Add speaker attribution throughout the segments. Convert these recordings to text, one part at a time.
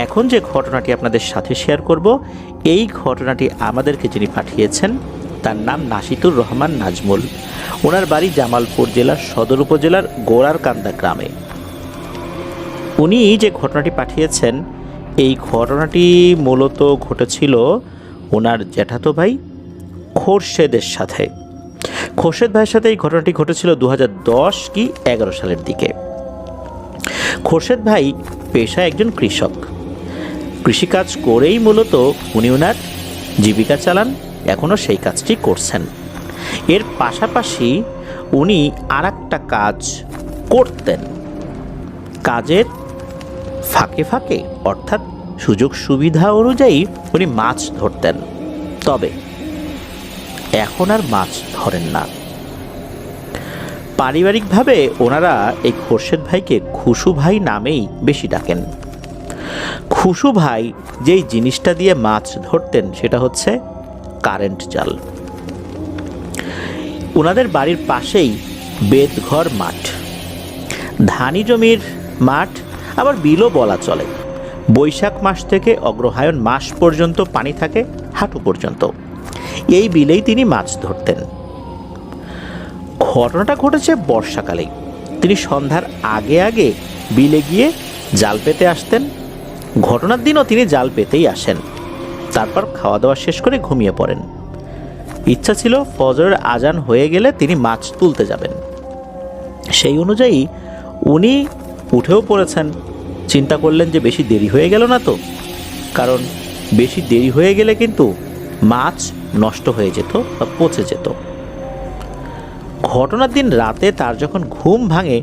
Speaker 1: এখন যে ঘটনাটি আপনাদের সাথে শেয়ার করব, এই ঘটনাটি আমাদেরকে যিনি পাঠিয়েছেন তার নাম নাশিতুর রহমান নাজমুল। ওনার বাড়ি জামালপুর জেলার সদর উপজেলার গোড়ারকান্দা গ্রামে। উনি যে ঘটনাটি পাঠিয়েছেন, এই ঘটনাটি মূলত ঘটেছিল ওনার জ্যাঠাতো ভাই খোরশেদের সাথে। খোরশেদ ভাইয়ের সাথে এই ঘটনাটি ঘটেছিল 2010 কি 11 সালের দিকে। খোরশেদ ভাই পেশায় একজন কৃষক। কৃষিকাজ করেই মূলত উনি ওনার জীবিকা চালান, এখনও সেই কাজটি করছেন। এর পাশাপাশি উনি আরেকটা কাজ করতেন। কাজের ফাঁকে ফাঁকে অর্থাৎ সুযোগ সুবিধা অনুযায়ী উনি মাছ ধরতেন, তবে এখন আর মাছ ধরেন না। পারিবারিকভাবে ওনারা এই খোরশেদ ভাইকে খুশু ভাই নামেই বেশি ডাকেন। খুশু ভাই যেই জিনিসটা দিয়ে মাছ ধরতেন সেটা হচ্ছে কারেন্ট জাল। ওনাদের বাড়ির পাশেই বেদঘর মাঠ, ধানি জমির মাঠ, আবার বিলও বলা চলে। বৈশাখ মাস থেকে অগ্রহায়ণ মাস পর্যন্ত পানি থাকে হাঁটু পর্যন্ত। এই বিলেই তিনি মাছ ধরতেন। ঘটনাটা ঘটেছে বর্ষাকালেই। তিনি সন্ধ্যার আগে আগে বিলে গিয়ে জাল পেতে আসতেন। ঘটনার দিনও তিনি জাল পেতেই আসেন, তারপর খাওয়া দাওয়া শেষ করে ঘুমিয়ে পড়েন। ইচ্ছা ছিল ফজরের আজান হয়ে গেলে তিনি মাছ তুলতে যাবেন। সেই অনুযায়ী উনি উঠেও পড়েছেন। চিন্তা করলেন যে বেশি দেরি হয়ে গেল না তো, কারণ বেশি দেরি হয়ে গেলে কিন্তু মাছ নষ্ট হয়ে যেত বা পচে যেত। ঘটনার দিন রাতে তার যখন ঘুম ভাঙে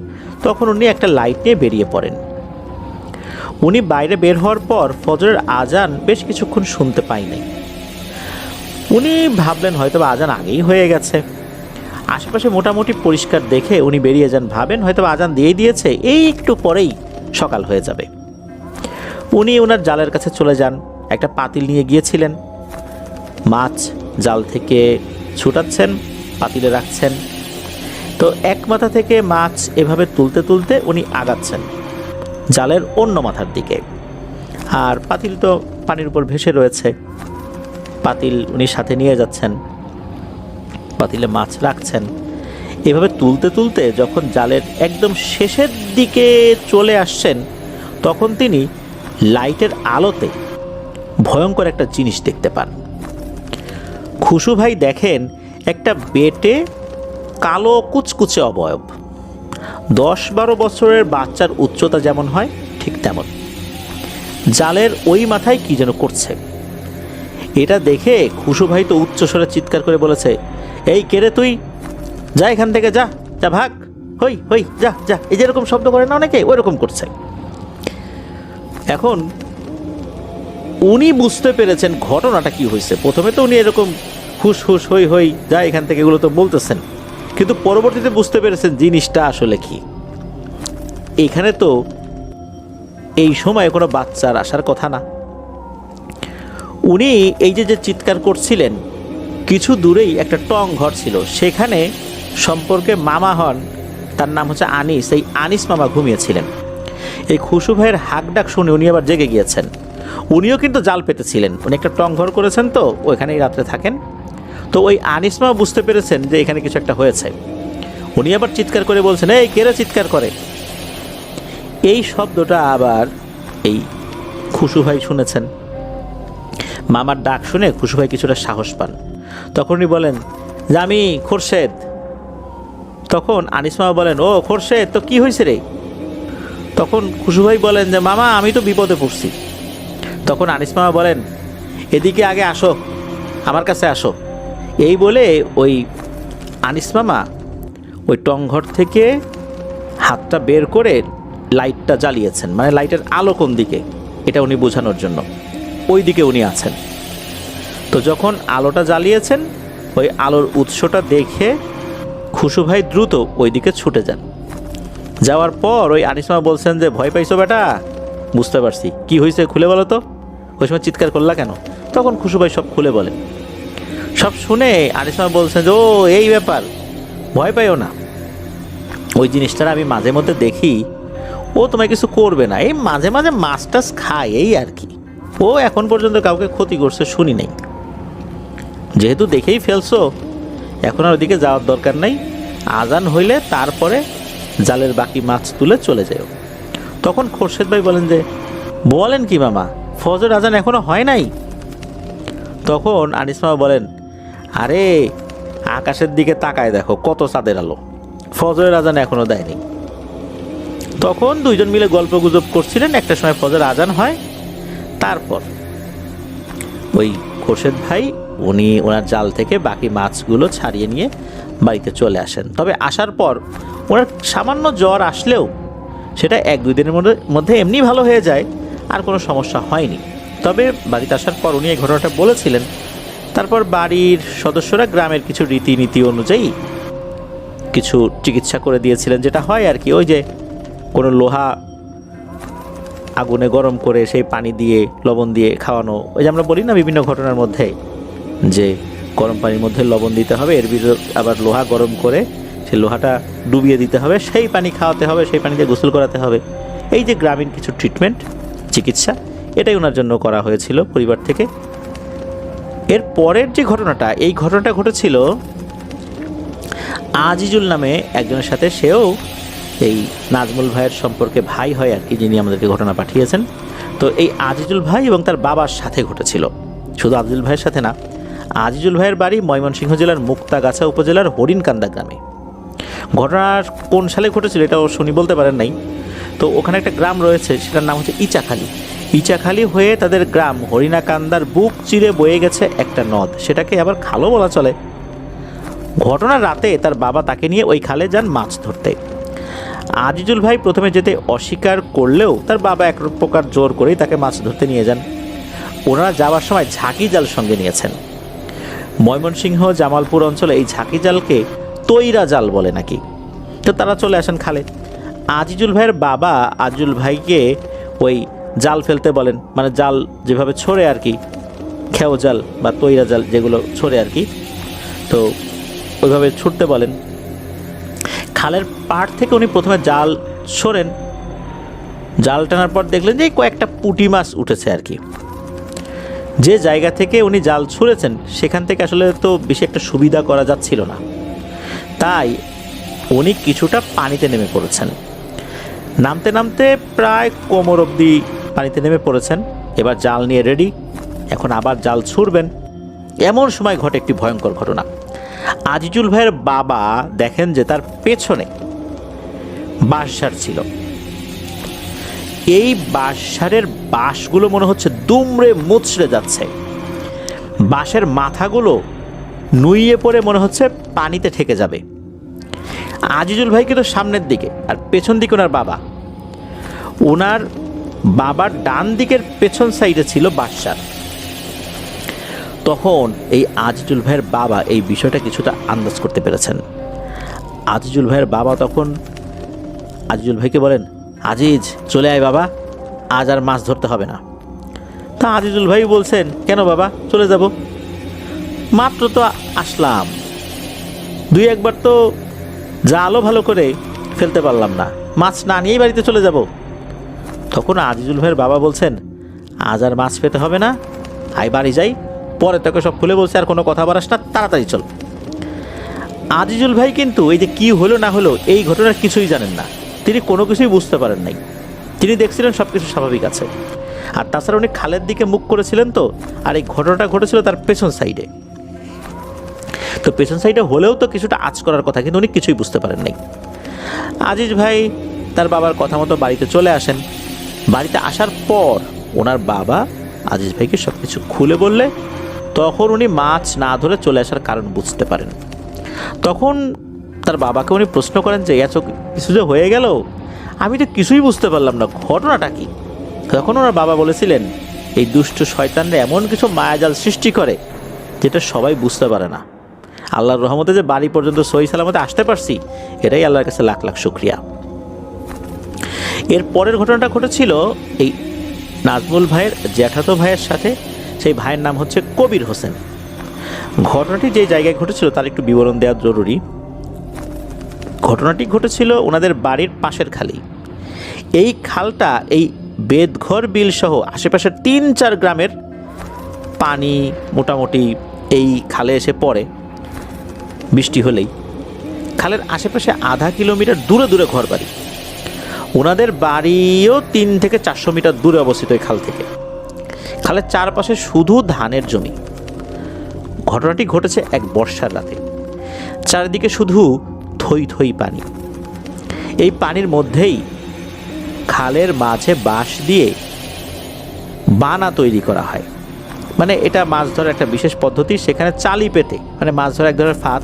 Speaker 1: তখন উনি একটা লাইট নিয়ে বেরিয়ে পড়েন। উনি বাইরে বের হওয়ার পর ফজরের আজান বেশ কিছুক্ষণ শুনতে পাই নাই। উনি ভাবলেন হয়তো আজান আগেই হয়ে গেছে। আশেপাশে মোটামুটি পরিষ্কার দেখে উনি বেরিয়ে যান, ভাবেন হয়তো আজান দিয়েই দিয়েছে, এই একটু পরেই সকাল হয়ে যাবে। উনি ওনার জালের কাছে চলে যান। একটা পাতিল নিয়ে গিয়েছিলেন, মাছ জাল থেকে ছুটাচ্ছেন, পাতিলে রাখছেন। তো এক মাথা থেকে মাছ এভাবে তুলতে তুলতে উনি আগাচ্ছেন জালের অন্য মাথার দিকে, আর পাতিল তো পানির উপর ভেসে রয়েছে। পাতিল উনি সাথে নিয়ে যাচ্ছেন, পাতিলে মাছ রাখছেন। এভাবে তুলতে তুলতে যখন জালের একদম শেষের দিকে চলে আসছেন তখন তিনি লাইটের আলোতে ভয়ঙ্কর একটা জিনিস দেখতে পান। খুশু ভাই দেখেন একটা বেটে কালো কুচকুচে অবয়ব, 10-12 বছরের বাচ্চার উচ্চতা যেমন হয় ঠিক তেমন, জালের ওই মাথায় কি যেন করছে। এটা দেখে খুশু ভাই তো উচ্চস্বরে চিৎকার করে বলেছে, এই কে রে তুই, যা এখান থেকে, যা যা ভাগ, হই হই যা যা। এই যেরকম শব্দ করে না অনেকে, ওই রকম করছে। এখন উনি বুঝতে পেরেছেন ঘটনাটা কি হয়েছে। প্রথমে তো উনি এরকম হুস হুস হই হই যা এখান থেকে এগুলো তো বলতেছেন, কিন্তু পরবর্তীতে বুঝতে পেরেছেন জিনিসটা আসলে কি। এখানে তো এই সময় কোনো বাচ্চার আসার কথা না। উনি এই যে চিৎকার করছিলেন, কিছু দূরেই একটা টং ঘর ছিল, সেখানে সম্পর্কে মামা হন, তার নাম হচ্ছে আনিস। এই আনিস মামা ঘুমিয়েছিলেন। এই খুশু ভাইয়ের হাঁক ডাক শুনে উনি আবার জেগে গিয়েছেন। উনিও কিন্তু জাল পেতেছিলেন, উনি একটা টং ঘর করেছেন, তো ওইখানেই রাত্রে থাকেন। তো ওই আনিস মামা বুঝতে পেরেছেন যে এখানে কিছু একটা হয়েছে। উনি আবার চিৎকার করে বলছেন, এই কেরা চিৎকার করে। এই শব্দটা আবার এই খুশু ভাই শুনেছেন। মামার ডাক শুনে খুশু ভাই কিছুটা সাহস পান। তখন উনি বলেন যে আমি খোরশেদ। তখন আনিস মামা বলেন, ও খোরশেদ, তো কি হয়েছে রে? তখন খুশু ভাই বলেন যে মামা আমি তো বিপদে পড়ছি। তখন আনিস মামা বলেন, এদিকে আগে আসো, আমার কাছে আসো। এই বলে ওই আনিস মামা ওই টংঘর থেকে হাতটা বের করে লাইটটা জ্বালিয়েছেন, মানে লাইটের আলো কোন দিকে এটা উনি বোঝানোর জন্য। ওই দিকে উনি আছেন। তো যখন আলোটা জ্বালিয়েছেন, ওই আলোর উৎসটা দেখে খুশু ভাই দ্রুত ওই দিকে ছুটে যান। যাওয়ার পর ওই আনিস মামা বলছেন যে ভয় পাইছো বেটা? বুঝতে পারছি, কি হয়েছে খুলে বলো তো, ওই সময় চিৎকার করলা কেন? তখন খুশু ভাই সব খুলে বলেন। সব শুনে আনিস মামা বলছেন যে ও এই ব্যাপার, ভয় পাইও না। ওই জিনিসটা আমি মাঝে মধ্যে দেখি, ও তোমায় কিছু করবে না, এই মাঝে মাঝে মাছ টাছ খায় এই আর কি, ও এখন পর্যন্ত কাউকে ক্ষতি করছে শুনি নাই। যেহেতু দেখেই ফেলছো, এখন আর ওদিকে যাওয়ার দরকার নাই, আজান হইলে তারপরে জালের বাকি মাছ তুলে চলে যাও। তখন খোরশেদ ভাই বলেন যে, বলেন কি মামা, ফজর আজান এখনো হয় নাই? তখন আনিস মামা বলেন, আরে আকাশের দিকে তাকায় দেখো কত চাঁদের আলো, ফজরের আজান এখনো দেয়নি। তখন দুইজন মিলে গল্প গুজব করছিলেন, একটা সময় ফজর আজান হয়। তারপর ওই খোরশেদ ভাই উনি ওনার জাল থেকে বাকি মাছগুলো ছাড়িয়ে নিয়ে বাড়িতে চলে আসেন। তবে আসার পর ওনার সামান্য জ্বর আসলেও সেটা 1-2 দিনের মধ্যে এমনি ভালো হয়ে যায়, আর কোনো সমস্যা হয়নি। তবে বাড়িতে আসার পর উনি এই ঘটনাটা বলেছিলেন। তারপর বাড়ির সদস্যরা গ্রামের কিছু রীতিনীতি অনুযায়ী কিছু চিকিৎসা করে দিয়েছিলেন, যেটা হয় আর কি, ওই যে কোনো লোহা আগুনে গরম করে সেই পানি দিয়ে লবণ দিয়ে খাওয়ানো, ওই যে আমরা বলি না বিভিন্ন ঘটনার মধ্যে যে গরম পানির মধ্যে লবণ দিতে হবে, এর ভিতর আবার লোহা গরম করে সেই লোহাটা ডুবিয়ে দিতে হবে, সেই পানি খাওয়াতে হবে, সেই পানিতে গোসল করাতে হবে। এই যে গ্রামীণ কিছু ট্রিটমেন্ট চিকিৎসা, এটাই ওনার জন্য করা হয়েছিল পরিবার থেকে। এর পরের যে ঘটনাটা, এই ঘটনাটা ঘটেছিল আজিজুল নামে একজনের সাথে। সেও এই নাজমুল ভাইয়ের সম্পর্কে ভাই হয় আর কি, যিনি আমাদেরকে ঘটনা পাঠিয়েছেন। তো এই আজিজুল ভাই এবং তার বাবার সাথে ঘটেছিল। শুধু আজিজুল ভাইয়ের সাথে না, আজিজুল ভাইয়ের বাড়ি ময়মনসিংহ জেলার মুক্তাগাছা উপজেলার হরিণকান্দা গ্রামে। ঘটনার কোন সালে ঘটেছিল এটাও শুনি বলতে পারেন নাই। তো ওখানে একটা গ্রাম রয়েছে, সেটার নাম হচ্ছে ইচাখালী। ইচাখালী হয়ে তাদের গ্রাম হরিণাকান্দার বুক চিরে বয়ে গেছে একটা নদ, সেটাকে আবার খালও বলা চলে। ঘটনার রাতে তার বাবা তাকে নিয়ে ওই খালে যান মাছ ধরতে। আজিজুল ভাই প্রথমে যেতে অস্বীকার করলেও তার বাবা এক প্রকার জোর করেই তাকে মাছ ধরতে নিয়ে যান। ওনারা যাওয়ার সময় ঝাঁকি জাল সঙ্গে নিয়েছেন। ময়মনসিংহ জামালপুর অঞ্চলে এই ঝাঁকি জালকে তৈরা জাল বলে নাকি। তো তারা চলে আসেন খালে। আজিজুল ভাইয়ের বাবা আজিজুল ভাইকে ওই জাল ফেলতে বলেন, মানে জাল যেভাবে ছোড়ে আর কি, খেও জাল বা তৈরা জাল যেগুলো ছোড়ে আর কি, তো ওইভাবে ছুটতে বলেন। খালের পাড় থেকে উনি প্রথমে জাল ছোড়েন, জাল টানার পর দেখলেন যে কয়েকটা পুঁটি মাছ উঠেছে আর কি। যে জায়গা থেকে উনি জাল ছুঁড়েছেন সেখান থেকে আসলে তো বেশি একটা সুবিধা করা যাচ্ছিল না, তাই উনি কিছুটা পানিতে নেমে পড়েছেন। নামতে নামতে প্রায় কোমর অবধি পানিতে নেমে পড়েছেন। এবার জাল নিয়ে রেডি, এখন আবার জাল ছুঁড়বেন। এমন সময় ঘটে একটি ভয়ঙ্কর ঘটনা। আজিজুল ভাইয়ের বাবা দেখেন যে তার পেছনে বাঁশঝাড় ছিল। এই বাঁশঝাড়ের বাঁশগুলো মনে হচ্ছে দুমড়ে মুচড়ে যাচ্ছে, বাঁশের মাথাগুলো নুইয়ে পড়ে মনে হচ্ছে পানিতে ঠেকে যাবে। আজিজুল ভাই কিন্তু সামনের দিকে, আর পেছন দিকে ওনার বাবা। ওনার বাবার ডান দিকের পেছন সাইডে ছিল বাঁশঝাড়। তখন এই আজিজুল ভাইয়ের বাবা এই বিষয়টা কিছুটা আন্দাজ করতে পেরেছেন। আজিজুল ভাইয়ের বাবা তখন আজিজুল ভাইকে বলেন, আজিজ চলে আয় বাবা, আজ আর মাছ ধরতে হবে না। তা আজিজুল ভাই বলছেন, কেন বাবা, চলে যাব, মাত্র তো আসলাম, 2-1 বার তো জালও ভালো করে ফেলতে পারলাম না, মাছ না নিয়েই বাড়িতে চলে যাব। তখন আজিজুল ভাইয়ের বাবা বলছেন, আজ আর মাছ পেতে হবে না, আয় বাড়ি যাই, পরে তোকে সব খুলে বলছে, আর কোনো কথা বাড়াস না, তাড়াতাড়ি চল। আজিজুল ভাই কিন্তু এই যে কি হলো না হলো এই ঘটনার কিছুই জানেন না, তিনি কোনো কিছুই বুঝতে পারেন নাই। তিনি দেখছিলেন সব কিছু স্বাভাবিক আছে। আর তাছাড়া উনি খালের দিকে মুখ করেছিলেন তো, আর এই ঘটনাটা ঘটেছিল তার পেছন সাইডে। তো পেছন সাইডে হলেও তো কিছুটা আঁচ করার কথা, কিন্তু উনি কিছুই বুঝতে পারেন নাই। আজিজ ভাই তার বাবার কথা মতো বাড়িতে চলে আসেন। বাড়িতে আসার পর ওনার বাবা আজিজ ভাইকে সব কিছু খুলে বললে তখন উনি মাছ না ধরে চলে আসার কারণ বুঝতে পারেন। তখন তার বাবাকে উনি প্রশ্ন করেন যে এত কিছু যে হয়ে গেল, আমি তো কিছুই বুঝতে পারলাম না, ঘটনাটা কি? তখন ওনার বাবা বলেছিলেন, এই দুষ্ট শয়তানরা এমন কিছু মায়াজাল সৃষ্টি করে যেটা সবাই বুঝতে পারে না। আল্লাহর রহমতে যে বাড়ি পর্যন্ত সহি সালামতে আসতে পারছি, এটাই আল্লাহর কাছে লাখ লাখ শুকরিয়া। এর পরের ঘটনাটা ঘটেছিল এই নাজমুল ভাইয়ের জ্যাঠাতো ভাইয়ের সাথে। সেই ভাইয়ের নাম হচ্ছে কবির হোসেন। ঘটনাটি যে জায়গায় ঘটেছিল তার একটু বিবরণ দেওয়া জরুরি। ঘটনাটি ঘটেছিল ওনাদের বাড়ির পাশের খালি। এই খালটা এই বেদঘর বিল সহ আশেপাশের 3-4 গ্রামের পানি মোটামুটি এই খালে এসে পড়ে বৃষ্টি হলেই। খালের আশেপাশে আধা কিলোমিটার দূরে দূরে ঘর বাড়ি। ওনাদের বাড়িও 3 থেকে 400 মিটার দূরে অবস্থিত এই খাল থেকে। খালের চারপাশে শুধু ধানের জমি। ঘটনাটি ঘটেছে এক বর্ষার রাতে। চারিদিকে শুধু থই থই পানি। এই পানির মধ্যেই খালের মাঝে বাঁশ দিয়ে বানা তৈরি করা হয়। মানে এটা মাছ ধরার একটা বিশেষ পদ্ধতি। সেখানে চালি পেতে, মানে মাছ ধরা এক ধরনের ফাঁদ,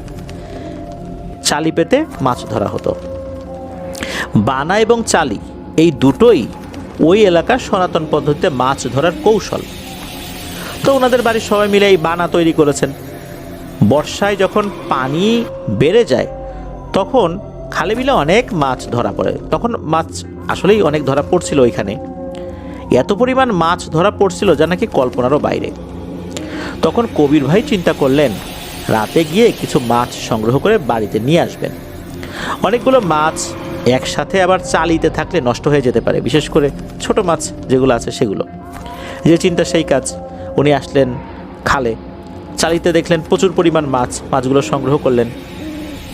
Speaker 1: চালি পেতে মাছ ধরা হতো। বানা এবং চালি এই দুটোই ওই এলাকার সনাতন পদ্ধতিতে মাছ ধরার কৌশল। তো ওনাদের বাড়ির সবাই মিলে এই বানা তৈরি করেছেন। বর্ষায় যখন পানি বেড়ে যায় তখন খালে বিলে অনেক মাছ ধরা পড়ে। তখন মাছ আসলেই অনেক ধরা পড়ছিল ওইখানে। এত পরিমাণ মাছ ধরা পড়ছিল যা নাকি কল্পনারও বাইরে। তখন কবির ভাই চিন্তা করলেন রাতে গিয়ে কিছু মাছ সংগ্রহ করে বাড়িতে নিয়ে আসবেন। অনেকগুলো মাছ একসাথে আবার চালিতে থাকলে নষ্ট হয়ে যেতে পারে, বিশেষ করে ছোট মাছ যেগুলো আছে সেগুলো। যে চিন্তা সেই কাজ। উনি আসলেন খালে, চালিতে দেখলেন প্রচুর পরিমাণ মাছ। মাছগুলো সংগ্রহ করলেন।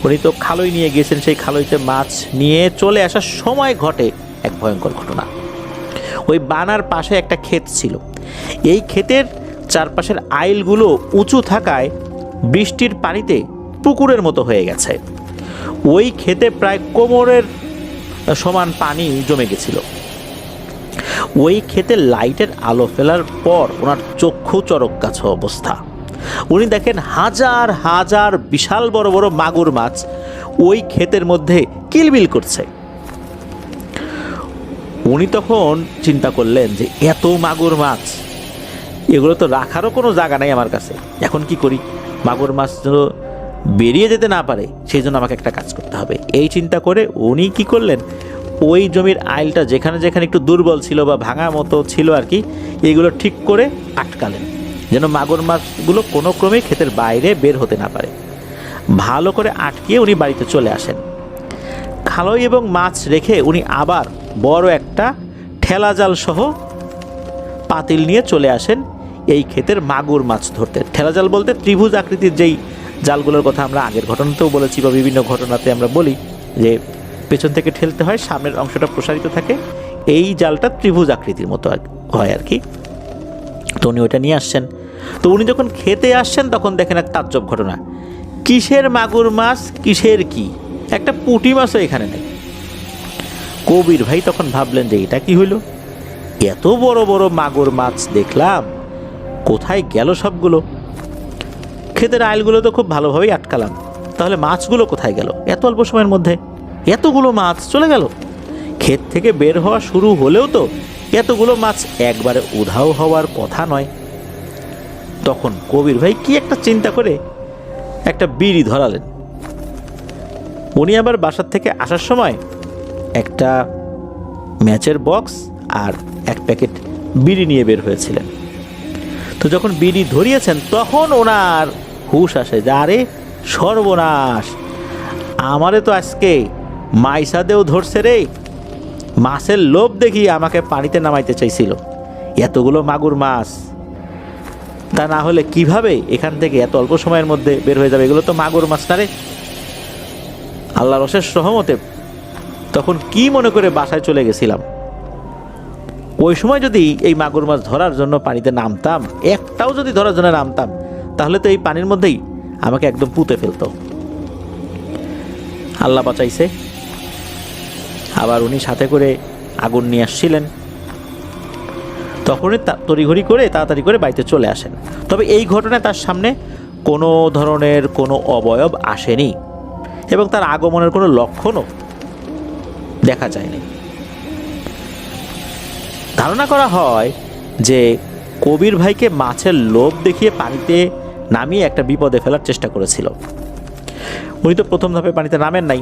Speaker 1: উনি তো খালই নিয়ে গিয়েছেন। সেই খালইতে মাছ নিয়ে চলে আসার সময় ঘটে এক ভয়ঙ্কর ঘটনা। ওই বানার পাশে একটা ক্ষেত ছিল। এই ক্ষেতের চারপাশের আইলগুলো উঁচু থাকায় বৃষ্টির পানিতে পুকুরের মতো হয়ে গেছে। ওই ক্ষেতে প্রায় কোমরের সমান পানি জমে গেছিল। ওই ক্ষেতে লাইটের আলো ফেলার পর ওনার চক্ষু চরক গাছ অবস্থা। উনি দেখেন হাজার হাজার বিশাল বড় বড় মাগুর মাছ ওই ক্ষেতের মধ্যে কিলবিল করছে। উনি তখন চিন্তা করলেন যে এত মাগুর মাছ, এগুলো তো রাখারও কোনো জায়গা নাই আমার কাছে। এখন কি করি? মাগুর মাছ যেন বেরিয়ে যেতে না পারে সেই জন্য আমাকে একটা কাজ করতে হবে। এই চিন্তা করে উনি কি করলেন, ওই জমির আইলটা যেখানে যেখানে একটু দুর্বল ছিল বা ভাঙা মতো ছিল আর কি, এইগুলো ঠিক করে আটকালেন যেন মাগুর মাছগুলো কোনো ক্রমেই ক্ষেতের বাইরে বের হতে না পারে। ভালো করে আটকিয়ে উনি বাড়িতে চলে আসেন। খালই এবং মাছ রেখে উনি আবার বড় একটা ঠেলা জাল সহ পাতিল নিয়ে চলে আসেন এই ক্ষেতের মাগুর মাছ ধরতে। ঠেলা জাল বলতে ত্রিভুজ আকৃতির যেই জালগুলোর কথা আমরা আগের ঘটনাতেও বলেছি বা বিভিন্ন ঘটনাতে আমরা বলি যে পেছন থেকে ঠেলতে হয়, সামনের অংশটা প্রসারিত থাকে। এই জালটা ত্রিভুজ আকৃতির মতো হয় আর কি। তো উনি ওটা নিয়ে আসছেন। তো উনি যখন খেতে আসছেন তখন দেখেন এক তাজ্জব ঘটনা। কিসের মাগুর মাছ, কিসের কি, একটা পুঁটি মাছও এখানে নেই। কবির ভাই তখন ভাবলেন যে এটা কি হইল, এত বড় বড় মাগুর মাছ দেখলাম, কোথায় গেল সবগুলো? ক্ষেতের আইলগুলো তো খুব ভালোভাবেই আটকালাম, তাহলে মাছগুলো কোথায় গেল? এত অল্প সময়ের মধ্যে এতগুলো মাছ চলে গেল। ক্ষেত থেকে বের হওয়া শুরু হলেও তো এতগুলো মাছ একবারে উধাও হওয়ার কথা নয়। তখন কবির ভাই কি একটা চিন্তা করে একটা বিড়ি ধরালেন। উনি আবার বাসার থেকে আসার সময় একটা ম্যাচের বক্স আর এক প্যাকেট বিড়ি নিয়ে বের হয়েছিলেন। তো যখন বিড়ি ধরিয়েছেন তখন ওনার হুশ আসে যে আরে সর্বনাশ, আমারে তো আজকে মাইসাদেও ধরছে রে। মাছের লোভ দেখিয়ে আমাকে পানিতে নামাইতে চাইছিল। এতগুলো মাগুর মাছ, তা না হলে কিভাবে এখান থেকে এত অল্প সময়ের মধ্যে বের হয়ে যাবে? এগুলো তো মাগুর মাছ না রে। আল্লাহর অশেষ রহমতে তখন কি মনে করে বাসায় চলে গেছিলাম। ওই সময় যদি এই মাগুর মাছ ধরার জন্য পানিতে নামতাম, একটাও যদি ধরার জন্য নামতাম, তাহলে তো এই পানির মধ্যেই আমাকে একদম পুঁতে ফেলতো। আল্লাহ বাঁচাইছে। আবার উনি সাথে করে আগুন নিয়ে আসছিলেন। তখনই তড়িঘড়ি করে তাড়াতাড়ি করে বাড়িতে চলে আসেন। তবে এই ঘটনায় তার সামনে কোনো ধরনের কোনো অবয়ব আসেনি এবং তার আগমনের কোনো লক্ষণও দেখা যায়নি। ধারণা করা হয় যে কবির ভাইকে মাছের লোভ দেখিয়ে পানিতে নামিয়ে একটা বিপদে ফেলার চেষ্টা করেছিল। উনি তো প্রথম ধাপে পানিতে নামেন নাই,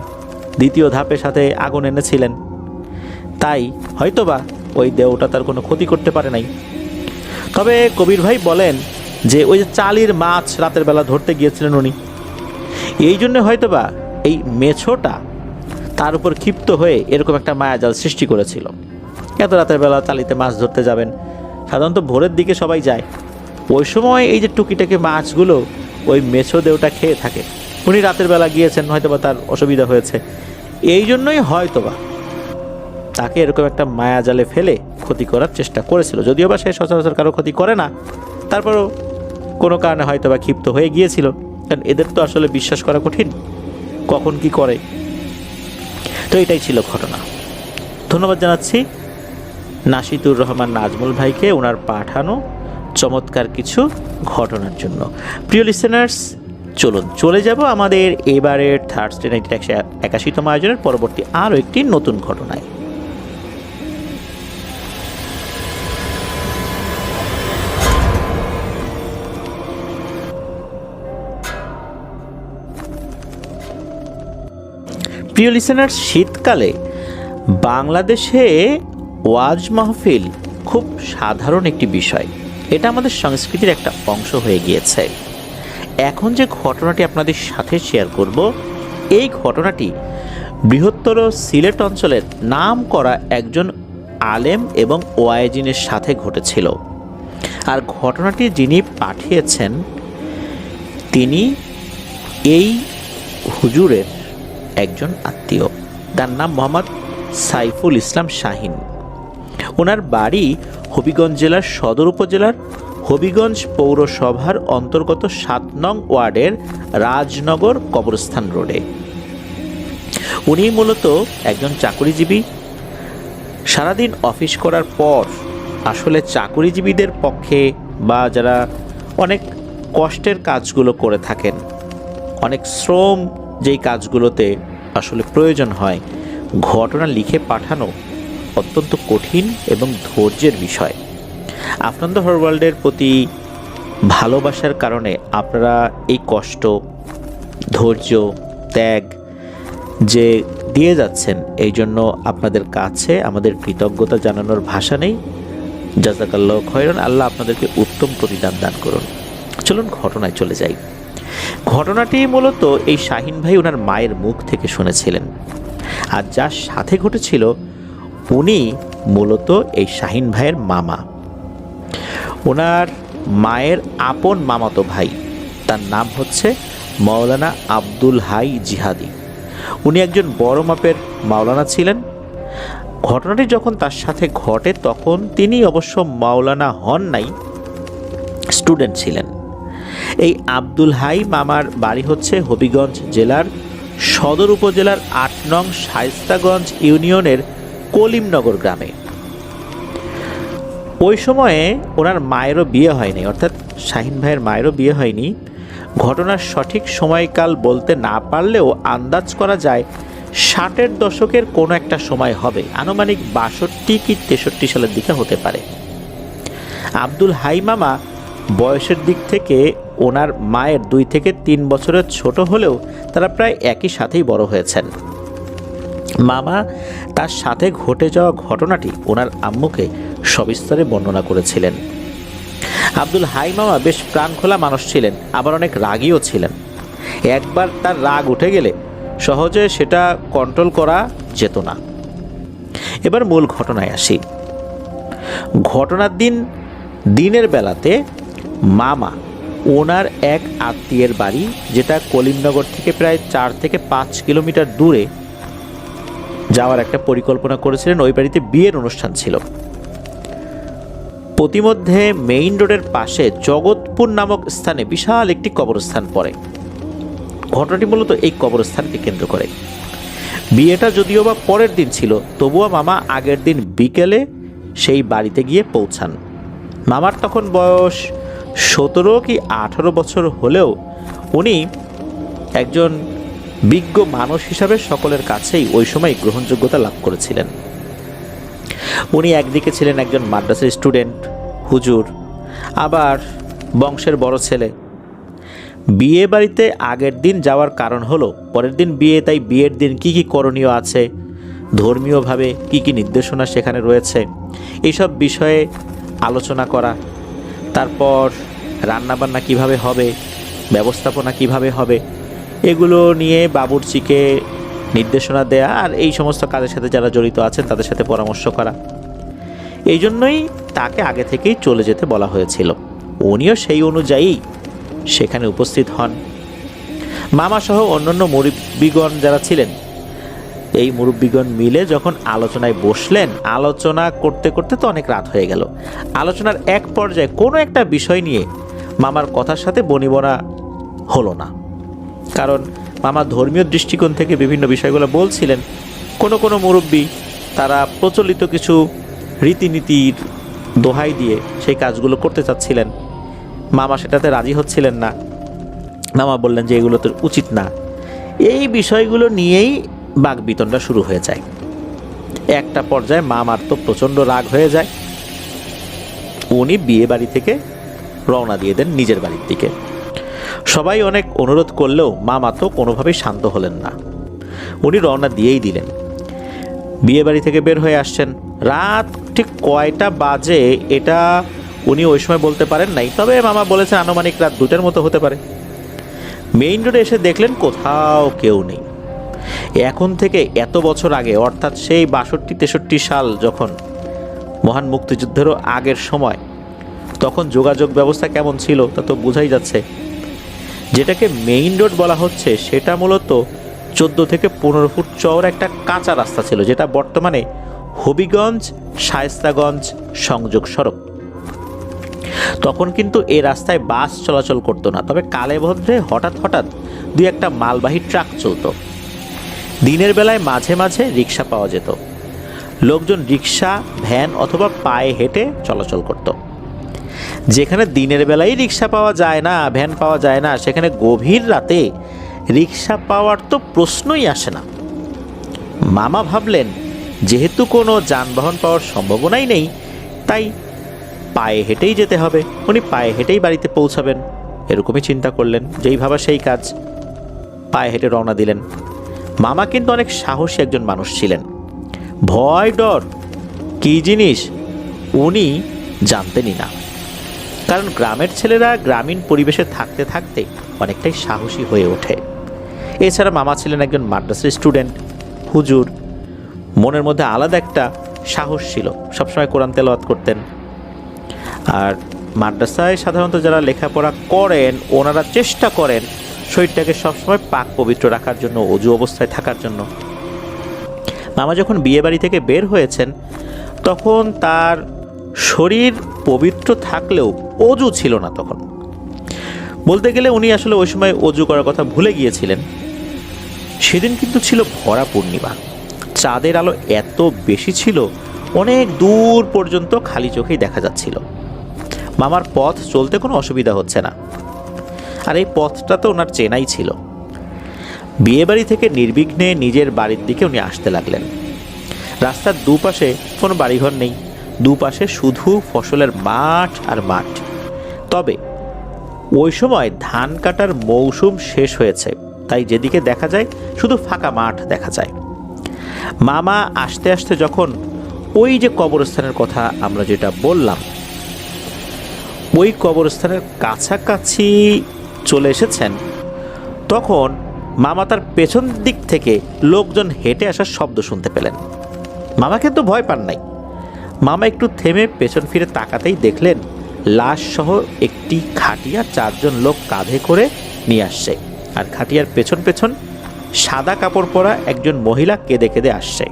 Speaker 1: দ্বিতীয় ধাপের সাথে আগুন এনেছিলেন, তাই হয়তোবা ওই দেহটা তার কোনো ক্ষতি করতে পারে নাই। তবে কবির ভাই বলেন যে ওই যে চালির মাছ রাতের বেলা ধরতে গিয়েছিলেন উনি, এই জন্য হয়তোবা এই মেছোটা তার উপর ক্ষিপ্ত হয়ে এরকম একটা মায়াজাল সৃষ্টি করেছিল। এত রাতের বেলা তালিতে মাছ ধরতে যাবেন, সাধারণত ভোরের দিকে সবাই যায়, ওই সময় এই যে টুকিটাকি মাছগুলো ওই মেছো দেওটা খেয়ে থাকে। উনি রাতের বেলা গিয়েছেন, হয়তোবা তার অসুবিধা হয়েছে, এই জন্যই হয়তোবা তাকে এরকম একটা মায়াজালে ফেলে ক্ষতি করার চেষ্টা করেছিল। যদিও বা সে সচরাচর কারো ক্ষতি করে না, তারপরও কোনো কারণে হয়তোবা ক্ষিপ্ত হয়ে গিয়েছিল, কারণ এদের তো আসলে বিশ্বাস করা কঠিন কখন কি করে। তো এটাই ছিল ঘটনা। ধন্যবাদ জানাচ্ছি নাশিদুর রহমান নাজমুল ভাইকে ওনার পাঠানো চমৎকার কিছু ঘটনার জন্য। প্রিয় লিসেনার্স, চলুন চলে যাব আমাদের এবারের থার্সডে নাইট 181তম আয়োজনের পরবর্তী আরও একটি নতুন ঘটনায়। প্রিয় লিসেনার্স, শীতকালে বাংলাদেশে ওয়াজ মাহফিল খুব সাধারণ একটি বিষয়। এটা আমাদের সংস্কৃতির একটা অংশ হয়ে গিয়েছে। এখন যে ঘটনাটি আপনাদের সাথে শেয়ার করব, এই ঘটনাটি বৃহত্তর সিলেট অঞ্চলের নাম করা একজন আলেম এবং ওয়াইজিনের সাথে ঘটেছিল। আর ঘটনাটি যিনি পাঠিয়েছেন তিনি এই হুজুরের একজন আত্মীয়। তার নাম মোহাম্মদ সাইফুল ইসলাম শাহিন। ওনার বাড়ি হবিগঞ্জ জেলার সদর উপজেলার হবিগঞ্জ পৌরসভার অন্তর্গত 7 নং ওয়ার্ডের রাজনগর কবরস্থান রোডে। উনি মূলত একজন চাকুরিজীবী। সারাদিন অফিস করার পর আসলে চাকুরিজীবীদের পক্ষে বা যারা অনেক কষ্টের কাজগুলো করে থাকেন, অনেক শ্রম যেই কাজগুলোতে আসলে প্রয়োজন হয়, ঘটনা লিখে পাঠানো অত্যন্ত কঠিন এবং ধৈর্যের বিষয়। আফনান দ্য হর ওয়ার্ল্ডের প্রতি ভালোবাসার কারণে আপনারা এই কষ্ট, ধৈর্য, ত্যাগ যে দিয়ে যাচ্ছেন, এই জন্য আপনাদের কাছে আমাদের কৃতজ্ঞতা জানানোর ভাষা নেই। জাযাকাল্লাহু খায়রান। আল্লাহ আপনাদেরকে উত্তম প্রতিদান দান করুন। চলুন ঘটনায় চলে যাই। ঘটনাটি মূলত এই শাহিন ভাই ওনার মায়ের মুখ থেকে শুনেছিলেন। আর যার সাথে ঘটেছিল উনি মূলত এই শাহিন ভাইয়ের মামা, ওনার মায়ের আপন মামাতো ভাই। তার নাম হচ্ছে মাওলানা আব্দুল হাই জিহাদি। উনি একজন বড় মাপের মাওলানা ছিলেন। ঘটনাটি যখন তার সাথে ঘটে তখন তিনি অবশ্য মাওলানা হন নাই, স্টুডেন্ট ছিলেন। এই আব্দুল হাই মামার বাড়ি হচ্ছে হবিগঞ্জ জেলার সদর উপজেলার 8 নং শায়েস্তাগঞ্জ ইউনিয়নের কলিমনগর গ্রামে। ওই সময়ে ওনার মায়েরও বিয়ে হয়নি, অর্থাৎ শাহিন ভাইয়ের মায়েরও বিয়ে হয়নি। ঘটনার সঠিক সময়কাল বলতে না পারলেও আন্দাজ করা যায় 60-এর দশকের কোনো একটা সময় হবে, আনুমানিক 62 কি 63 সালের দিকে হতে পারে। আব্দুল হাই মামা বয়সের দিক থেকে ওনার মায়ের 2 থেকে 3 বছরের ছোট হলেও তারা প্রায় একই সাথেই বড় হয়েছেন। মামা তার সাথে ঘটে যাওয়া ঘটনাটি ওনার আম্মুকে সবিস্তারে বর্ণনা করেছিলেন। আব্দুল হাই মামা বেশ প্রাণখোলা মানুষ ছিলেন, আবার অনেক রাগীও ছিলেন। একবার তার রাগ উঠে গেলে সহজে সেটা কন্ট্রোল করা যেত না। এবার মূল ঘটনায় আসি। ঘটনার দিনের বেলাতে মামা ওনার এক আত্মীয়ের বাড়ি, যেটা কলিমনগর থেকে প্রায় 4 থেকে 5 কিলোমিটার দূরে যাওয়ার একটা পরিকল্পনা করেছিলেন। ওই বাড়িতে বিয়ের অনুষ্ঠান ছিল। প্রতিমধ্যে মেইন রোডের পাশে জগৎপুর নামক স্থানে বিশাল একটি কবরস্থান পড়ে। ঘটনাটি মূলত এই কবরস্থানকে কেন্দ্র করে। বিয়েটা যদিও বা পরের দিন ছিল, তবুও মামা আগের দিন বিকেলে সেই বাড়িতে গিয়ে পৌঁছান। মামার তখন বয়স 17 কি 18 বছর হলেও উনি একজন বিজ্ঞ মানুষ হিসাবে সকলের কাছেই ওই সময় গ্রহণযোগ্যতা লাভ করেছিলেন। উনি একদিকে ছিলেন একজন মাদ্রাসার স্টুডেন্ট, হুজুর, আবার বংশের বড় ছেলে। বিয়ে বাড়িতে আগের দিন যাওয়ার কারণ হলো পরের দিন বিয়ে, তাই বিয়ের দিন কি কি করণীয় আছে, ধর্মীয়ভাবে কি কি নির্দেশনা সেখানে রয়েছে, এইসব বিষয়ে আলোচনা করা। তারপর রান্নাবান্না কিভাবে হবে, ব্যবস্থাপনা কিভাবে হবে, এগুলো নিয়ে বাবুর্চিকে নির্দেশনা দেয়া আর এই সমস্ত কাজের সাথে যারা জড়িত আছেন তাদের সাথে পরামর্শ করা। এই জন্যই তাকে আগে থেকেই চলে যেতে বলা হয়েছিল। উনিও সেই অনুযায়ী সেখানে উপস্থিত হন। মামা সহ অন্যান্য মুরব্বীগণ যারা ছিলেন, এই মুরব্বীগণ মিলে যখন আলোচনায় বসলেন, আলোচনা করতে করতে তো অনেক রাত হয়ে গেল। আলোচনার এক পর্যায়ে কোনো একটা বিষয় নিয়ে মামার কথার সাথে বনিবনা হলো না, কারণ মামা ধর্মীয় দৃষ্টিকোণ থেকে বিভিন্ন বিষয়গুলো বলছিলেন। কোনো কোনো মুরব্বী তারা প্রচলিত কিছু রীতিনীতির দোহাই দিয়ে সেই কাজগুলো করতে চাচ্ছিলেন। মামা সেটাতে রাজি হচ্ছিলেন না। মামা বললেন যে এগুলো তো উচিত না। এই বিষয়গুলো নিয়েই বাকবিতণ্ডা শুরু হয়ে যায়। একটা পর্যায়ে মামার তো প্রচণ্ড রাগ হয়ে যায়। উনি বিয়ে বাড়ি থেকে রওনা দিয়ে দেন নিজের বাড়ির দিকে। সবাই অনেক অনুরোধ করলেও মামা তো কোনোভাবেই শান্ত হলেন না। উনি রওনা দিয়েই দিলেন। বিয়ে বাড়ি থেকে বের হয়ে আসছেন। রাত ঠিক কয়টা বাজে এটা উনি ওই সময় বলতে পারেন নাই, তবে মামা বলেছেন আনুমানিক রাত 2টার মতো হতে পারে। মেইন রোডে এসে দেখলেন কোথাও কেউ নেই। এখন থেকে এত বছর আগে, অর্থাৎ সেই 62-63 সাল যখন মহান মুক্তিযুদ্ধেরও আগের সময়, তখন যোগাযোগ ব্যবস্থা কেমন ছিল তা তো বোঝাই যাচ্ছে। যেটাকে মেইন রোড বলা হচ্ছে সেটা মূলত 14 থেকে 15 ফুট চওড়া একটা কাঁচা রাস্তা ছিল, যেটা বর্তমানে হবিগঞ্জ শায়েস্তাগঞ্জ সংযোগ সড়ক। তখন কিন্তু এই রাস্তায় বাস চলাচল করতো না, তবে কালে ভদ্রে হঠাৎ হঠাৎ দুই একটা মালবাহী ট্রাক চলতো। দিনের বেলায় মাঝে মাঝে রিক্সা পাওয়া যেত। লোকজন রিক্সা, ভ্যান অথবা পায়ে হেঁটে চলাচল করত। যেখানে দিনের বেলায় রিক্সা পাওয়া যায় না, ভ্যান পাওয়া যায় না, সেখানে গভীর রাতে রিক্সা পাওয়ার তো প্রশ্নই আসে না। মামা ভাবলেন যেহেতু কোনো যানবাহন পাওয়ার সম্ভাবনাই নেই, তাই পায়ে হেঁটেই যেতে হবে। উনি পায়ে হেঁটেই বাড়িতে পৌঁছাবেন, এরকমই চিন্তা করলেন। যেই ভাবা সেই কাজ, পায়ে হেঁটে রওনা দিলেন। মামা কিন্তু অনেক সাহসী একজন মানুষ ছিলেন। ভয় ডর কী জিনিস উনি জানতেনই না, কারণ গ্রামের ছেলেরা গ্রামীণ পরিবেশে থাকতে থাকতে অনেকটাই সাহসী হয়ে ওঠে। এছাড়া মামা ছিলেন একজন মাদ্রাসার স্টুডেন্ট, হুজুর। মনের মধ্যে আলাদা একটা সাহস ছিল, সবসময় কোরআন তেলাওয়াত করতেন। আর মাদ্রাসায় সাধারণত যারা লেখাপড়া করেন ওনারা চেষ্টা করেন শরীরটাকে সবসময় পাক পবিত্র রাখার জন্য, অজু অবস্থায় থাকার জন্য। মামা যখন বিয়ে বাড়ি থেকে বের হয়েছেন তখন তার শরীর পবিত্র থাকলেও অজু ছিল না। তখন বলতে গেলে উনি আসলে ওই সময় অজু করার কথা ভুলে গিয়েছিলেন। সেদিন কিন্তু ছিল ভরা পূর্ণিমা। চাঁদের আলো এত বেশি ছিল, অনেক দূর পর্যন্ত খালি চোখেই দেখা যাচ্ছিল। মামার পথ চলতে কোনো অসুবিধা হচ্ছে না, আর এই পথটা তো ওনার চেনাই ছিল। বিয়েবাড়ি থেকে নির্বিঘ্নে নিজের বাড়ির দিকে উনি আসতে লাগলেন। রাস্তার দুপাশে কোনো বাড়িঘর নেই, দুপাশে শুধু ফসলের মাঠ আর মাঠ। তবে ওই সময় ধান কাটার মৌসুম শেষ হয়েছে, তাই যেদিকে দেখা যায় শুধু ফাঁকা মাঠ দেখা যায়। মামা আসতে আসতে যখন ওই যে কবরস্থানের কথা আমরা যেটা বললাম, ওই কবরস্থানের কাছাকাছি চলে এসেছেন, তখন মামা তার পেছন দিক থেকে লোকজন হেঁটে আসার শব্দ শুনতে পেলেন। মামা কিন্তু ভয় পান নাই। মামা একটু থেমে পেছন ফিরে তাকাতেই দেখলেন লাশ সহ একটি খাটিয়া 4 জন লোক কাঁধে করে নিয়ে আসছে, আর খাটিয়ার পেছন পেছন সাদা কাপড় পরা একজন মহিলা কেঁদে কেঁদে আসছে।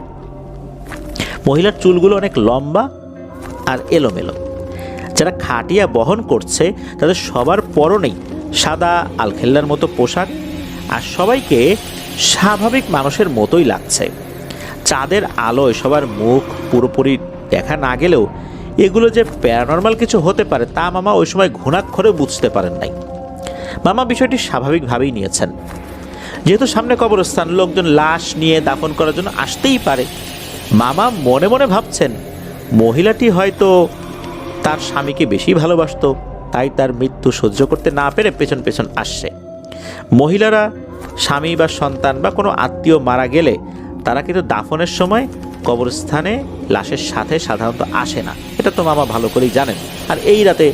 Speaker 1: মহিলার চুলগুলো অনেক লম্বা আর এলোমেলো। যারা খাটিয়া বহন করছে তাদের সবার পরনেই সাদা আলখেল্লার মতো পোশাক, আর সবাইকে স্বাভাবিক মানুষের মতোই লাগছে। চাঁদের আলোয় সবার মুখ পুরোপুরি দেখা না গেলেও এগুলো যে প্যারানর্মাল কিছু হতে পারে তা মামা ওই সময় ঘুণাক্ষরে বুঝতে পারেন নাই। মামা বিষয়টি স্বাভাবিকভাবেই নিয়েছেন। যেহেতু সামনে কবরস্থান, লোকজন লাশ নিয়ে দাফন করার জন্য আসতেই পারে। মামা মনে মনে ভাবছেন মহিলাটি হয়তো তার স্বামীকে বেশি ভালোবাসতো, তাই তার মৃত্যু সহ্য করতে না পেরে পেছন পেছন আসছে। মহিলারা স্বামী বা সন্তান বা কোনো আত্মীয় মারা গেলে তারা কিন্তু দাফনের সময় কবরস্থানে লাশের সাথে সাধারণত আসে না, এটা তো মামা ভালো করেই জানেন। আর এই রাতে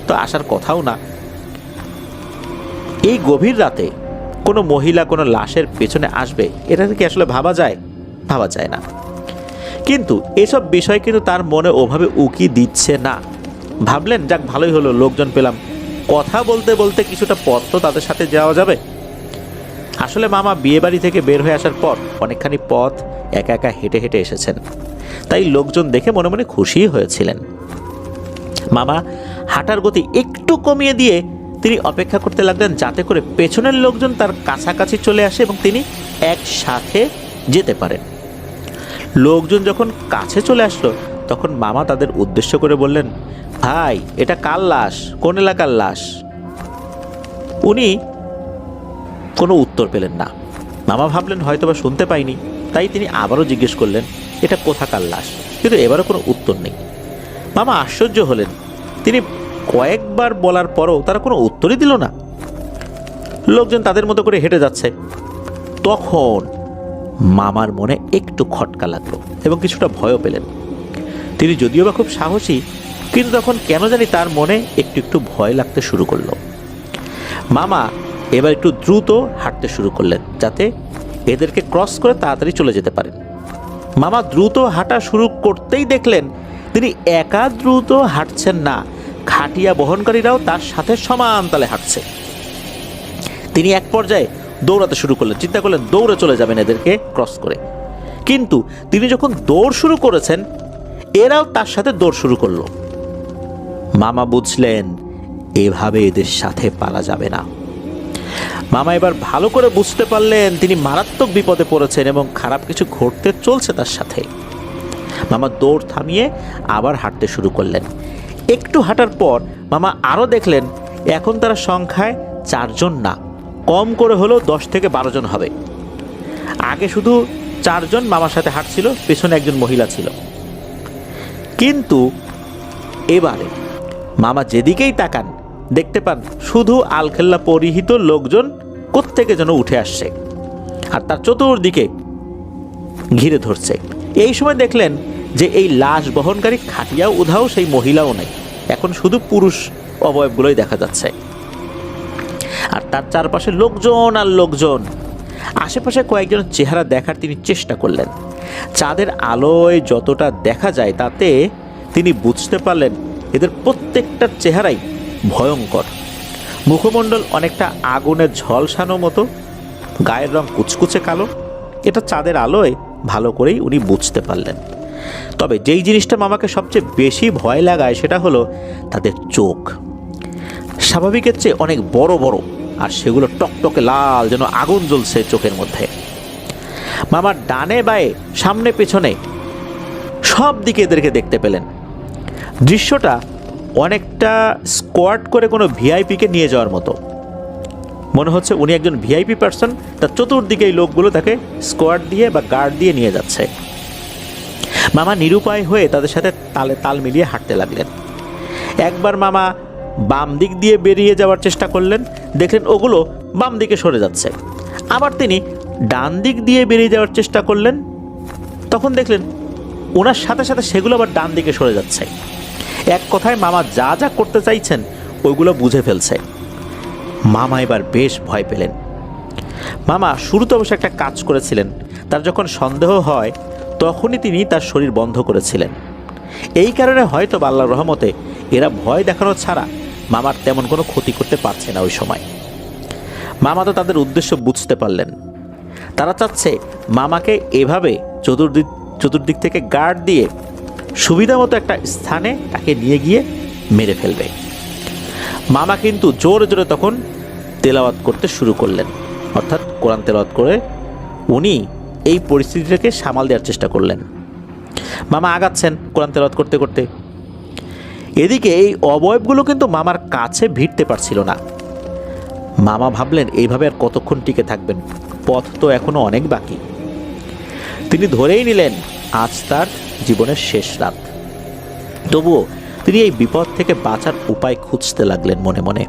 Speaker 1: তো আসার কথাও না। এই গভীর রাতে কোনো মহিলা কোনো লাশের পেছনে আসবে, এটা কি আসলে ভাবা যায়? ভাবা যায় না। কিন্তু এসব বিষয় কিন্তু তার মনে ওভাবে উকি দিচ্ছে না। ভাবলেন যাক ভালোই হলো, লোকজন পেলাম, কথা বলতে বলতে কিছুটা পথ তো তাদের সাথে যাওয়া যাবে। আসলে মামা বিয়েবাড়ি থেকে বের হয়ে আসার পর অনেকখানি পথ একা একা হেঁটে হেঁটে এসেছেন, তাই লোকজন দেখে মনে মনে খুশিই হয়েছিলেন। মামা হাঁটার গতি একটু কমিয়ে দিয়ে তিনি অপেক্ষা করতে লাগলেন যাতে করে পেছনের লোকজন তার কাছাকাছি চলে আসে এবং তিনি একসাথে যেতে পারেন। লোকজন যখন কাছে চলে আসলো তখন মামা তাদের উদ্দেশ্য করে বললেন, ভাই এটা কার লাশ, কোন এলাকার লাশ? উনি কোনো উত্তর পেলেন না। মামা ভাবলেন হয়তোবা শুনতে পাইনি, তাই তিনি আবারও জিজ্ঞেস করলেন, এটা কোথাকার লাশ? কিন্তু এবারও কোনো উত্তর নেই। মামা আশ্চর্য হলেন, তিনি কয়েকবার বলার পরও তারা কোনো উত্তরই দিল না। লোকজন তাদের মতো করে হেঁটে যাচ্ছে। তখন মামার মনে একটু খটকা লাগলো এবং কিছুটা ভয়ও পেলেন। তিনি যদিও বা খুব সাহসী, কিন্তু তখন কেন জানি তার মনে একটু একটু ভয় লাগতে শুরু করলো। মামা এবার একটু দ্রুত হাঁটতে শুরু করলেন যাতে এদেরকে ক্রস করে তাড়াতাড়ি চলে যেতে পারেন। মামা দ্রুত হাঁটা শুরু করতেই দেখলেন তিনি একা দ্রুত হাঁটছেন না, খাটিয়া বহনকারীরাও তার সাথে সমান তালে হাঁটছে। তিনি এক পর্যায়ে দৌড়াতে শুরু করলেন, চিন্তা করলেন দৌড়ে চলে যাবেন এদেরকে ক্রস করে। কিন্তু তিনি যখন দৌড় শুরু করেছেন এরাও তার সাথে দৌড় শুরু করলো। মামা বুঝলেন এভাবে এদের সাথে পালা যাবে না। মামা এবার ভালো করে বুঝতে পারলেন তিনি মারাত্মক বিপদে পড়েছেন এবং খারাপ কিছু ঘটতে চলছে তার সাথে। মামা দৌড় থামিয়ে আবার হাঁটতে শুরু করলেন। একটু হাঁটার পর মামা আরও দেখলেন এখন তারা সংখ্যায় 4 জন না, কম করে হলেও 10 থেকে 12 জন হবে। আগে শুধু 4 জন মামার সাথে হাঁটছিল, পেছনে একজন মহিলা ছিল। কিন্তু এবারে মামা যেদিকেই তাকান দেখতে পান শুধু আলখেল্লা পরিহিত লোকজন কোত্থেকে যেন উঠে আসছে আর তার চতুর্দিকে ঘিরে ধরছে। এই সময় দেখলেন যে এই লাশ বহনকারী খাটিয়াও উধাও, সেই মহিলাও নেই, এখন শুধু পুরুষ অবয়বগুলোই দেখা যাচ্ছে। আর তার চারপাশে লোকজন আর লোকজন। আশেপাশে কয়েকজনের চেহারা দেখার তিনি চেষ্টা করলেন। চাঁদের আলোয় যতটা দেখা যায় তাতে তিনি বুঝতে পারলেন এদের প্রত্যেকটার চেহারাই ভয়ঙ্কর। মুখমণ্ডল অনেকটা আগুনের ঝলসানো মতো, গায়ের রং কুচকুচে কালো। এটা চাঁদের আলোয় ভালো করেই উনি বুঝতে পারলেন। তবে যেই জিনিসটা মামাকে সবচেয়ে বেশি ভয় লাগায় সেটা হলো তাদের চোখ। স্বাভাবিকের চেয়ে অনেক বড় বড়, আর সেগুলো টকটকে লাল, যেন আগুন জ্বলছে চোখের মধ্যে। মামার ডানে বায়ে সামনে পেছনে সব দিকে এদেরকে দেখতে পেলেন। দৃশ্যটা অনেকটা স্কোয়াড করে কোনো ভিআইপিকে নিয়ে যাওয়ার মতো মনে হচ্ছে। উনি একজন ভিআইপি পার্সন, তার চতুর্দিকে এই লোকগুলো তাকে স্কোয়াড দিয়ে বা গার্ড দিয়ে নিয়ে যাচ্ছে। মামা নিরুপায় হয়ে তাদের সাথে তালে তাল মিলিয়ে হাঁটতে লাগলেন। একবার মামা বাম দিক দিয়ে বেরিয়ে যাওয়ার চেষ্টা করলেন, দেখলেন ওগুলো বাম দিকে সরে যাচ্ছে। আবার তিনি ডান দিক দিয়ে বেরিয়ে যাওয়ার চেষ্টা করলেন, তখন দেখলেন ওনার সাথে সাথে সেগুলো আবার ডান দিকে সরে যাচ্ছে। এক কথায় মামা যা যা করতে চাইছেন ওইগুলো বুঝে ফেলছে। মামা এবার বেশ ভয় পেলেন। মামা শুরুতে অবশ্য একটা কাজ করেছিলেন, তার যখন সন্দেহ হয় তখনই তিনি তার শরীর বন্ধ করেছিলেন। এই কারণে হয়তো আল্লাহর রহমতে এরা ভয় দেখানো ছাড়া মামার তেমন কোনো ক্ষতি করতে পারছে না ওই সময়। মামা তো তাদের উদ্দেশ্য বুঝতে পারলেন। তারা চাচ্ছে মামাকে এভাবে চতুর্দিক থেকে গার্ড দিয়ে সুবিধা মতো একটা স্থানে তাকে নিয়ে গিয়ে মেরে ফেলবে। মামা কিন্তু জোরে জোরে তখন তেলাওয়াত করতে শুরু করলেন, অর্থাৎ কোরআন তেলাওয়াত করে উনি এই পরিস্থিতিটাকে সামাল দেওয়ার চেষ্টা করলেন। মামা আগাচ্ছেন কোরআন তেলাওয়াত করতে করতে। এদিকে এই অবয়বগুলো কিন্তু মামার কাছে ভিড়তে পারছিল না। মামা ভাবলেন এইভাবে আর কতক্ষণ টিকে থাকবেন, পথ তো এখনো অনেক বাকি। তিনি ধরেই নিলেন আজ তার জীবনের শেষ রাত। তবুও তিনি এই বিপদ থেকে বাঁচার উপায় খুঁজতে লাগলেন মনে মনে।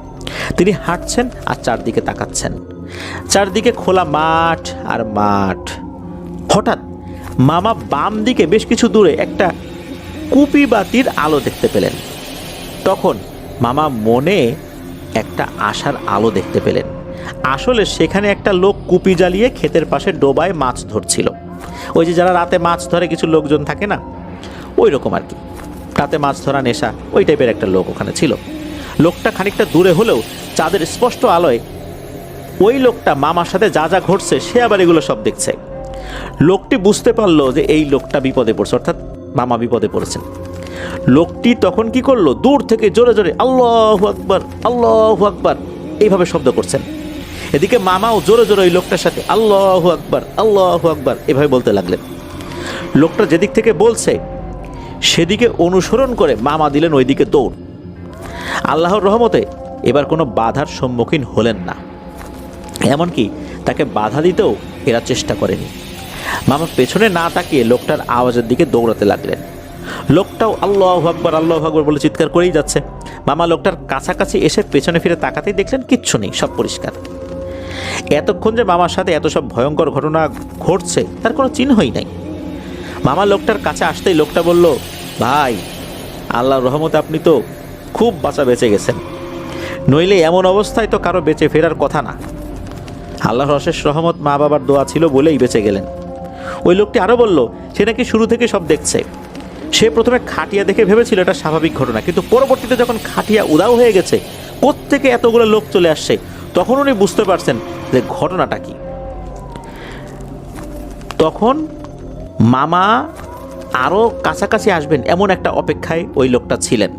Speaker 1: তিনি হাঁটছেন আর চারদিকে তাকাচ্ছেন। চারদিকে খোলা মাঠ আর মাঠ। হঠাৎ মামা বাম দিকে বেশ কিছু দূরে একটা কুপি বাতির আলো দেখতে পেলেন। তখন মামা মনে একটা আশার আলো দেখতে পেলেন। আসলে সেখানে একটা লোক কুপি জ্বালিয়ে ক্ষেতের পাশে ডোবায় মাছ ধরছিল। ওই যে যারা রাতে মাছ ধরে কিছু লোকজন থাকে না, ওই রকম আর কি, রাতে মাছ ধরা নেশা, ওই টাইপের একটা লোক ওখানে ছিল। লোকটা খানিকটা দূরে হলেও চাঁদের স্পষ্ট আলোয় ওই লোকটা মামার সাথে যা যা ঘটছে সে আবার এগুলো সব দেখছে। লোকটি বুঝতে পারলো যে এই লোকটা বিপদে পড়ছে, অর্থাৎ মামা বিপদে পড়েছেন। লোকটি তখন কি করলো, দূর থেকে জোরে জোরে আল্লাহু আকবার, আল্লাহু আকবার এইভাবে শব্দ করছেন। এদিকে মামাও জোরে জোরে ওই লোকটার সাথে আল্লাহু আকবার, আল্লাহু আকবার এভাবে বলতে লাগলেন। লোকটা যেদিক থেকে বলছে সেদিকে অনুসরণ করে মামা দিলেন ওইদিকে দৌড়। আল্লাহর রহমতে এবার কোনো বাধার সম্মুখীন হলেন না, এমনকি তাকে বাধা দিতেও এরা চেষ্টা করেনি। মামা পেছনে না তাকিয়ে লোকটার আওয়াজের দিকে দৌড়াতে লাগলেন। লোকটাও আল্লাহু আকবার, আল্লাহু আকবার বলে চিৎকার করেই যাচ্ছে। মামা লোকটার কাছাকাছি এসে পেছনে ফিরে তাকাতেই দেখলেন কিচ্ছু নেই, সব পরিষ্কার। এতক্ষণ যে মামার সাথে এত সব ভয়ঙ্কর ঘটনা ঘটছে তার কোনো চিহ্নই নাই। মামা লোকটার কাছে আসতেই লোকটা বলল, ভাই আল্লাহর রহমতে আপনি তো খুব বাঁচা বেঁচে গেছেন, নইলে এমন অবস্থায় তো কারো বেঁচে ফেরার কথা না। আল্লাহর অশেষ রহমত, মা বাবার দোয়া ছিল বলেই বেঁচে গেলেন। ওই লোকটি আরও বলল, সে নাকি শুরু থেকে সব দেখছে। সে প্রথমে খাটিয়া দেখে ভেবেছিল এটা স্বাভাবিক ঘটনা, কিন্তু পরবর্তীতে যখন খাটিয়া উধাও হয়ে গেছে, কোত্থেকে এতগুলো লোক চলে আসছে, তখন উনি বুঝতে পারছেন যে ঘটনাটা কি। তখন মামা আরও কাছাকাছি আসবেন এমন একটা অপেক্ষায় ওই লোকটা ছিলেন।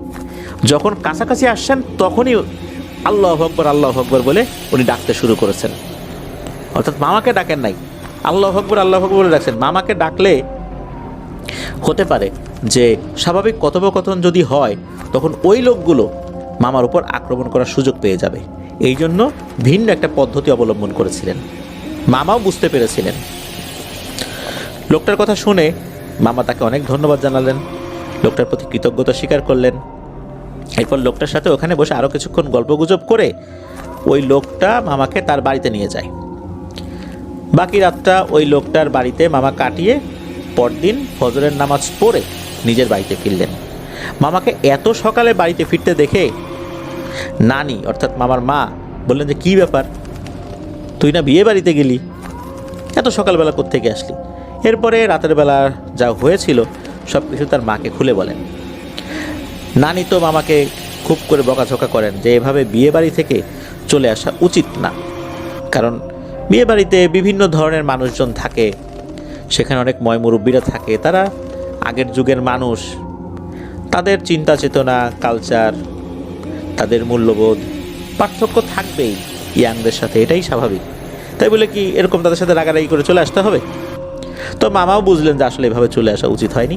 Speaker 1: যখন কাছাকাছি আসছেন তখনই আল্লাহু আকবার, আল্লাহু আকবার বলে উনি ডাকতে শুরু করেছেন। অর্থাৎ মামাকে ডাকেন নাই, আল্লাহু আকবার, আল্লাহু আকবার বলে ডাকছেন। মামাকে ডাকলে হতে পারে যে স্বাভাবিক কথোপকথন যদি হয় তখন ওই লোকগুলো মামার উপর আক্রমণ করার সুযোগ পেয়ে যাবে, এই জন্য ভিন্ন একটা পদ্ধতি অবলম্বন করেছিলেন। মামাও বুঝতে পেরেছিলেন। লোকটার কথা শুনে মামা তাকে অনেক ধন্যবাদ জানালেন, লোকটার প্রতি কৃতজ্ঞতা স্বীকার করলেন। এরপর লোকটার সাথে ওখানে বসে আরও কিছুক্ষণ গল্পগুজব করে ওই লোকটা মামাকে তার বাড়িতে নিয়ে যায়। বাকি রাতটা ওই লোকটার বাড়িতে মামা কাটিয়ে পরদিন ফজরের নামাজ পড়ে নিজের বাড়িতে ফিরলেন। মামাকে এত সকালে বাড়িতে ফিরতে দেখে নানি অর্থাৎ মামার মা বললেন যে, কী ব্যাপার, তুই না বিয়ে বাড়িতে গেলি, এত সকালবেলা কোত্থেকে আসলি? এরপরে রাতের বেলা যা হয়েছিল সব কিছু তার মাকে খুলে বলেন। নানি তো মামাকে খুব করে বকাঝকা করেন যে এভাবে বিয়ে বাড়ি থেকে চলে আসা উচিত না, কারণ বিয়ে বাড়িতে বিভিন্ন ধরনের মানুষজন থাকে, সেখানে অনেক ময়মুরব্বীরা থাকে, তারা আগের যুগের মানুষ, তাদের চিন্তা চেতনা, কালচার, তাদের মূল্যবোধ পার্থক্য থাকবেই ইয়াংদের সাথে, এটাই স্বাভাবিক। তাই বলে কি এরকম তাদের সাথে রাগারাগি করে চলে আসতে হবে? তো মামাও বুঝলেন যে আসলে এভাবে চলে আসা উচিত হয়নি।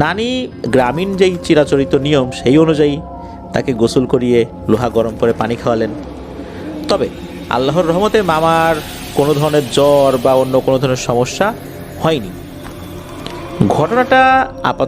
Speaker 1: নানি গ্রামীণ যেই চিরাচরিত নিয়ম সেই অনুযায়ী তাকে গোসল করিয়ে লোহা গরম করে পানি খাওয়ালেন। তবে আল্লাহর রহমতে মামার কোনো ধরনের জ্বর বা অন্য কোনো ধরনের সমস্যা হয়নি। ঘটনাটা আপাতত